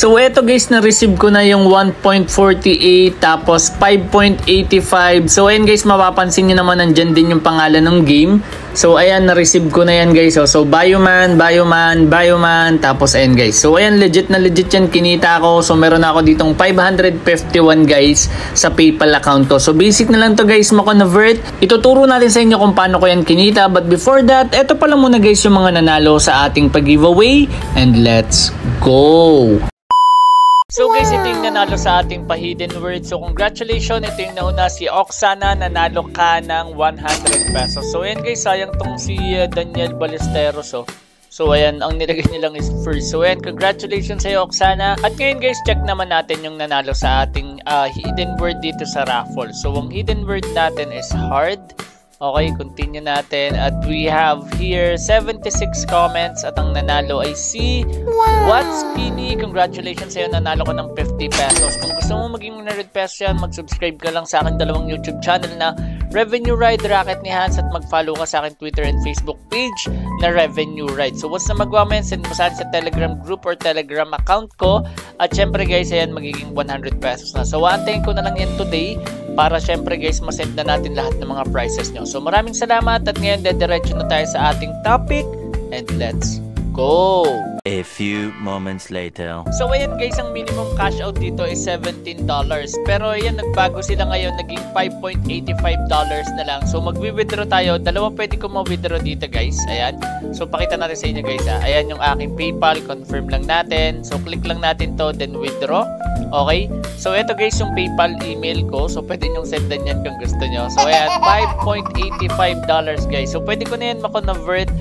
So eto guys, na-receive ko na yung 1.48 tapos 5.85. So ayan guys, mapapansin nyo naman nandyan din yung pangalan ng game. So ayan, na-receive ko na yan guys. So Bioman, tapos ayan guys. So ayan, legit na legit yan, kinita ko. So meron ako ditong 551 guys sa PayPal account ko. So basic na lang to guys, makonvert. Ituturo natin sa inyo kung paano ko yan kinita. But before that, eto pala muna guys yung mga nanalo sa ating pag-giveaway. And let's go! So guys, ito yung nanalo sa ating pa-hidden word. So congratulations, ito yung nauna si Oksana, nanalo ka ng 100 pesos. So ayan guys, sayang tong si Daniel Ballesteros. So ayan, ang nilagay nilang is first. So ayan, congratulations sa'yo Oksana. At ngayon guys, check naman natin yung nanalo sa ating hidden word dito sa raffle. So ang hidden word natin is hard. Okay, continue natin. At we have here 76 comments at ang nanalo ay si What's Pini. Congratulations sa'yo, nanalo ko ng 50 pesos. Kung gusto mo maging 100 pesos yan, mag-subscribe ka lang sa akin dalawang YouTube channel na Revenue Ride Racket ni Hans at mag-follow ka sa akin Twitter and Facebook page na Revenue Ride. So what's na magawa mo yan, send mo sa Telegram group or Telegram account ko. At syempre guys, ayan, magiging 100 pesos na. So antayin ko na lang yan today para syempre guys, masend na natin lahat ng mga prizes nyo. So maraming salamat at ngayon dediretso na tayo sa ating topic and let's go! A few moments later. So ayan guys, ang minimum cash out dito is $17. Pero ayan, nagbago sila ngayon, naging $5.85 na lang. So magwi-withdraw tayo. Dalawa pwede ko ma-withdraw dito guys. Ayan. So pakita natin sa inyo guys ha. Ayan yung aking PayPal, confirm lang natin. So click lang natin to, then withdraw. Okay? So ito guys yung PayPal email ko. So pwede nyong sendan yan kung gusto nyo. So ayan, $5.85 guys. So pwede ko na yan makonvert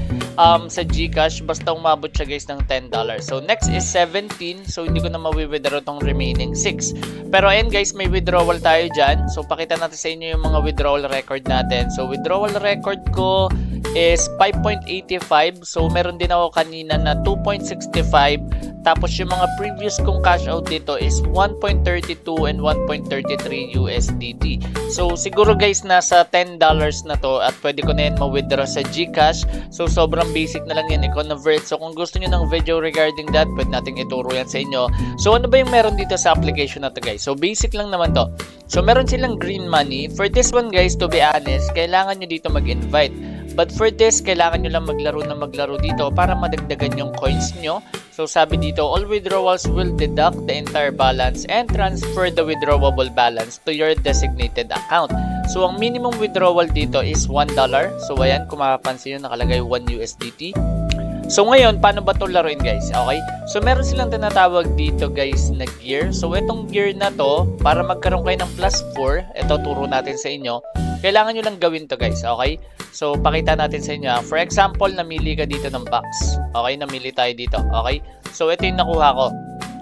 sa GCash basta umabot siya guys ng $10. So next is 17. So hindi ko na mawi-withdraw tong remaining 6. Pero ayan guys, may withdrawal tayo dyan. So pakita natin sa inyo yung mga withdrawal record natin. So withdrawal record ko is 5.85. So meron din ako kanina na 2.65. Tapos yung mga previous kong cash out dito is 1.32 and 1.33 USDT. So siguro guys, nasa $10 na to at pwede ko na yan ma-withdraw sa GCash. So sobrang basic na lang yan i-convert. So kung gusto nyo ng video regarding that, pwede natin ituro yan sa inyo. So ano ba yung meron dito sa application na to guys? So basic lang naman to. So meron silang green money. For this one guys, to be honest, kailangan nyo dito mag-invite. But for this, kailangan nyo lang maglaro dito para madagdagan yung coins nyo. So sabi dito, all withdrawals will deduct the entire balance and transfer the withdrawable balance to your designated account. So ang minimum withdrawal dito is $1. So ayan, kung mapapansin nyo, nakalagay 1 USDT. So ngayon, paano ba ito laruin guys? Okay? So meron silang tinatawag dito guys na gear. So itong gear na to, para magkaroon kayo ng +4, ito turo natin sa inyo, kailangan nyo lang gawin to guys. Okay? So pakita natin sa inyo. For example, namili ka dito ng box. Okay? Namili tayo dito. Okay? So ito yung nakuha ko.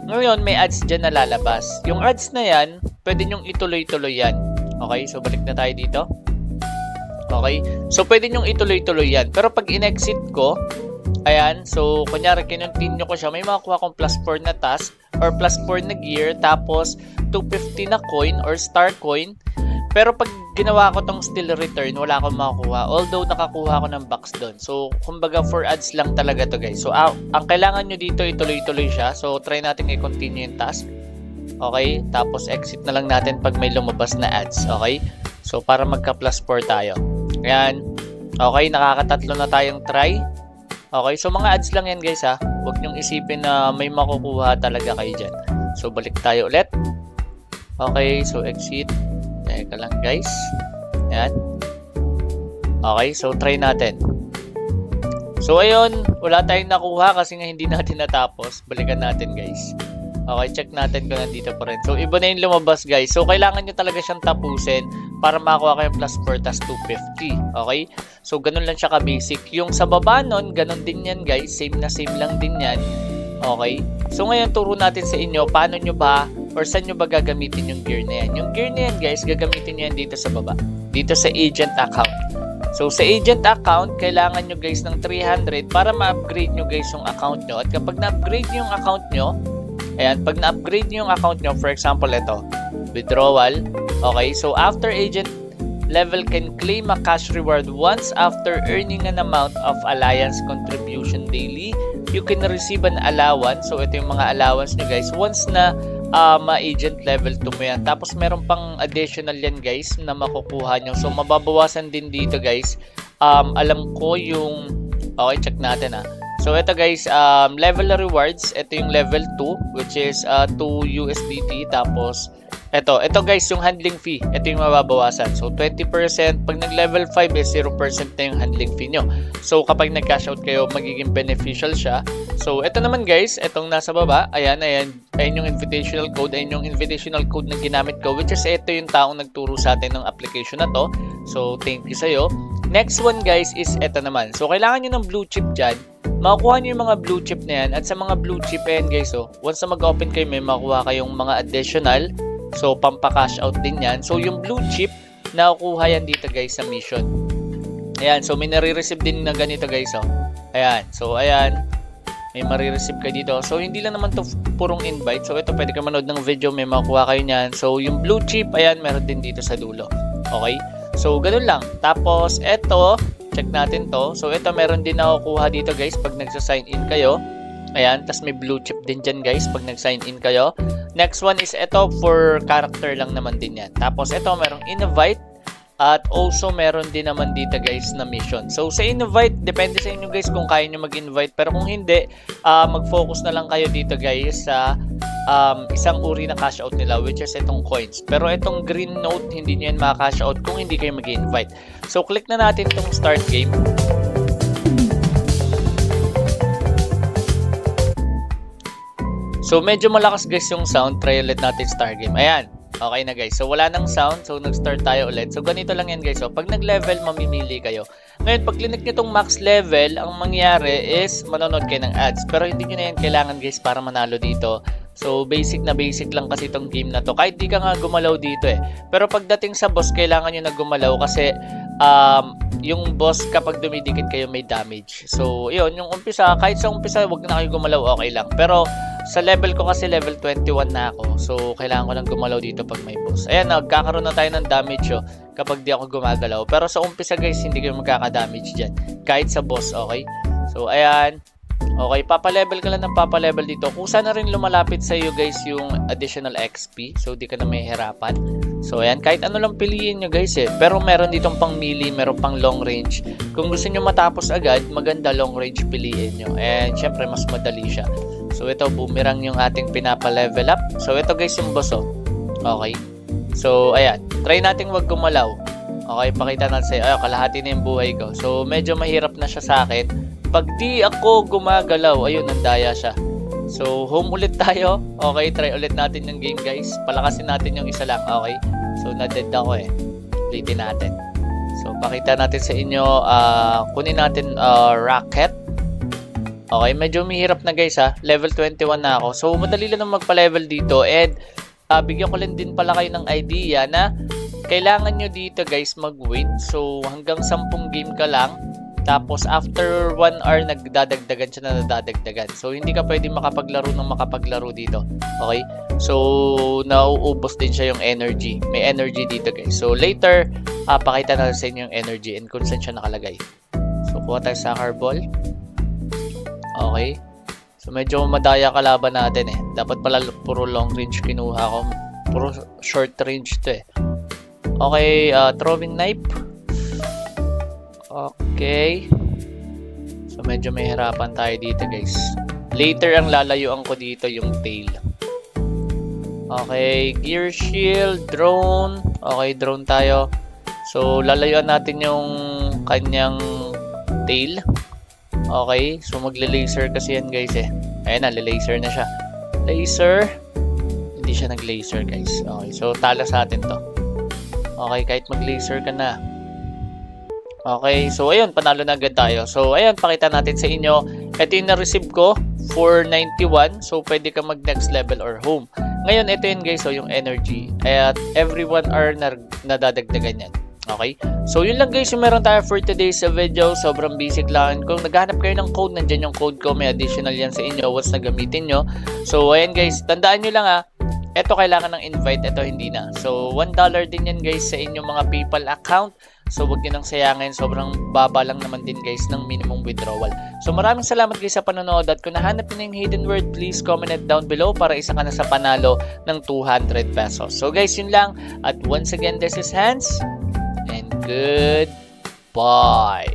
Ngayon, may ads dyan na lalabas. Yung ads na yan, pwede nyong ituloy-tuloy yan. Okay? So balik na tayo dito. Okay? So pwede nyong ituloy-tuloy yan. Pero pag in-exit ko, ayan, so kunyari kinontinue ko siya, may makukuha akong +4 na task or +4 na gear, tapos 250 na coin or star coin. Pero pag ginawa ko tong still return, wala akong makukuha. Although nakakuha ko ng box doon. So kumbaga for ads lang talaga to guys. So ang kailangan nyo dito, ituloy-tuloy siya. So try natin i-continue yung task. Okay, tapos exit na lang natin pag may lumabas na ads. Okay, so para magka +4 tayo. Ayan, okay, nakakatatlo na tayong try. Okay, so mga ads lang yan guys ha. Huwag nyong isipin na may makukuha talaga kayo dyan. So balik tayo ulit. Okay, so exit. Teka lang guys. Ayan. Okay, so try natin. So ayun, wala tayong nakuha kasi nga hindi natin natapos. Balikan natin guys. Okay, check natin kung nandito pa rin. So iba na yung lumabas guys. So kailangan nyo talaga siyang tapusin para makakuha kayong +4 tas 250. Okay? So ganun lang siya ka-basic. Yung sa baba nun, ganun din yan guys. Same na same lang din yan. Okay? So ngayon turo natin sa inyo paano nyo ba or saan nyo ba gagamitin yung gear na yan. Yung gear na yan guys, gagamitin nyo yan dito sa baba. Dito sa agent account. So sa agent account, kailangan nyo guys ng 300 para ma-upgrade nyo guys yung account nyo. At kapag na-upgrade nyo yung account nyo, ayan, pag na-upgrade nyo yung account nyo, for example ito, withdrawal. Okay, so after agent level can claim a cash reward once after earning an amount of alliance contribution daily. You can receive an allowance. So ito yung mga allowance nyo guys once na ma-agent level 2 mo yan. Tapos meron pang additional yan guys na makukuha nyo. So mababawasan din dito guys. Alam ko yung okay, check natin So ito guys, level na rewards. Ito yung level 2 which is 2 USDT. Tapos ito guys yung handling fee. Ito yung mababawasan. So 20%. Pag nag-level 5 is 0% na yung handling fee nyo. So kapag nag-cash out kayo, magiging beneficial siya. So ito naman guys, itong nasa baba. Ayan yung invitational code. Ayan yung invitational code na ginamit ko. Which is ito yung taong nagturo sa atin ng application na to. So thank you sa'yo. Next one guys is ito naman. So kailangan nyo ng blue chip dyan. Makukuha nyo yung mga blue chip na yan. At sa mga blue chip yan guys, once na mag-open kayo, may makuha kayong mga additional. So, pampa-cash out din yan. So, yung blue chip, nakukuha yan dito guys sa mission. Ayan. So, may nare-receive din na ganito guys. Ayan. So, ayan. May marireceive ka dito. So, hindi lang naman to purong invite. So, ito pwede ka manood ng video. May makukuha kayo niyan. So, yung blue chip, ayan, meron din dito sa dulo. Okay? So, ganun lang. Tapos, ito, check natin to. So, ito meron din nakukuha dito guys pag nagsa-sign in kayo. Ayan, tas may blue chip din dyan guys pag nag-sign in kayo. Next one is ito for character lang naman din yan. Tapos ito merong invite at also meron din naman dito guys na mission. So sa invite, depende sa inyo guys kung kaya nyo mag-invite. Pero kung hindi, mag-focus na lang kayo dito guys sa isang uri na cash out nila which is itong coins. Pero itong green note, hindi nyo yan maka-cash out kung hindi kayo mag-invite. So click na natin itong start game. So, medyo malakas guys yung sound. Try ulit natin start game. Ayan. Okay na guys. So, wala nang sound. So, nag-start tayo ulit. So, ganito lang yan guys. So, pag nag-level, mamimili kayo. Ngayon, pag clinic nyo itong max level, ang mangyari is manonood kayo ng ads. Pero hindi nyo na yan kailangan guys para manalo dito. So, basic na basic lang kasi itong game na to. Kahit di ka nga gumalaw dito Pero pagdating sa boss, kailangan nyo na gumalaw kasi yung boss kapag dumidikit kayo may damage. So, yun. Yung umpisa, kahit sa umpisa, wag na kayo gumalaw, okay lang. Pero, sa level ko kasi level 21 na ako. So, kailangan ko lang gumalaw dito pag may boss. Ayan, nagkakaroon na tayo ng damage kapag di ako gumagalaw. Pero sa umpisa guys, hindi kayo magkaka-damage dyan. Kahit sa boss, okay? So, ayan. Okay, papalevel ka lang ng papalevel dito. Kusa na rin lumalapit sa iyo guys yung additional XP. So, di ka na mahihirapan. So, ayan. Kahit ano lang piliin nyo guys Pero meron ditong pang melee, meron pang long range. Kung gusto nyo matapos agad, maganda long range piliin nyo. And, syempre, mas madali siya. So, ito, boomerang yung ating pinapa-level up. So, ito guys yung boss, Okay. So, ayan. Try nating wag gumalaw. Okay, pakita natin sa'yo. Ayun, kalahati na yung buhay ko. So, medyo mahirap na siya sa akin. Pag di ako gumagalaw, ayun, nandaya siya. So, home ulit tayo. Okay, try ulit natin yung game guys. Palakasin natin yung isa lang. Okay. So, na-dead ako Ulitin natin. So, pakita natin sa inyo. Kunin natin rocket. Okay, medyo mahirap na guys Level 21 na ako. So, madali lang magpa-level dito. And, bigyan ko lang din pala kayo ng idea na kailangan nyo dito guys mag-wait. So, hanggang 10 game ka lang. Tapos, after 1 hour, nagdadagdagan siya na nadadagdagan. So, hindi ka pwede makapaglaro ng makapaglaro dito. Okay? So, nauubos din siya yung energy. May energy dito guys. So, later, pakita natin sa inyo yung energy and kung saan siya nakalagay. So, kuha tayo sa soccer ball. Okay. So, medyo madaya kalaban natin Dapat pala puro long range kinuha ko. Puro short range to Okay, throwing knife. Okay. So, medyo may hirapan tayo dito guys. Later, ang lalayuan ko dito yung tail. Okay, gear shield, drone. Okay, drone tayo. So, lalayuan natin yung kanyang tail. Okay, so magle-laser kasi yan guys Ayan na, laser na siya. Laser. Hindi siya nag-laser guys. Okay, so tala sa atin to. Okay, kahit mag-laser ka na. Okay, so ayun, panalo na agad tayo. So ayun, pakita natin sa inyo. Ito yung na-receive ko, 491. So pwede ka mag-next level or home. Ngayon, ito yun guys, so yung energy. At every 1 hour nadadagdagan yan. Okay? So, yun lang guys yung meron tayo for today's video. Sobrang basic lang. Kung naghahanap kayo ng code, nandyan yung code ko. May additional yan sa inyo once na gamitin nyo. So, ayan guys. Tandaan nyo lang Ito kailangan ng invite, ito hindi na. So, $1 din yan guys sa inyong mga PayPal account. So, huwag nyo nang sayangin. Sobrang baba lang naman din guys ng minimum withdrawal. So, maraming salamat guys sa panonood. At kung nahanap nyo yung hidden word, please comment it down below para isa ka na sa panalo ng 200 pesos. So, guys, yun lang. At once again, this is Hans. And goodbye.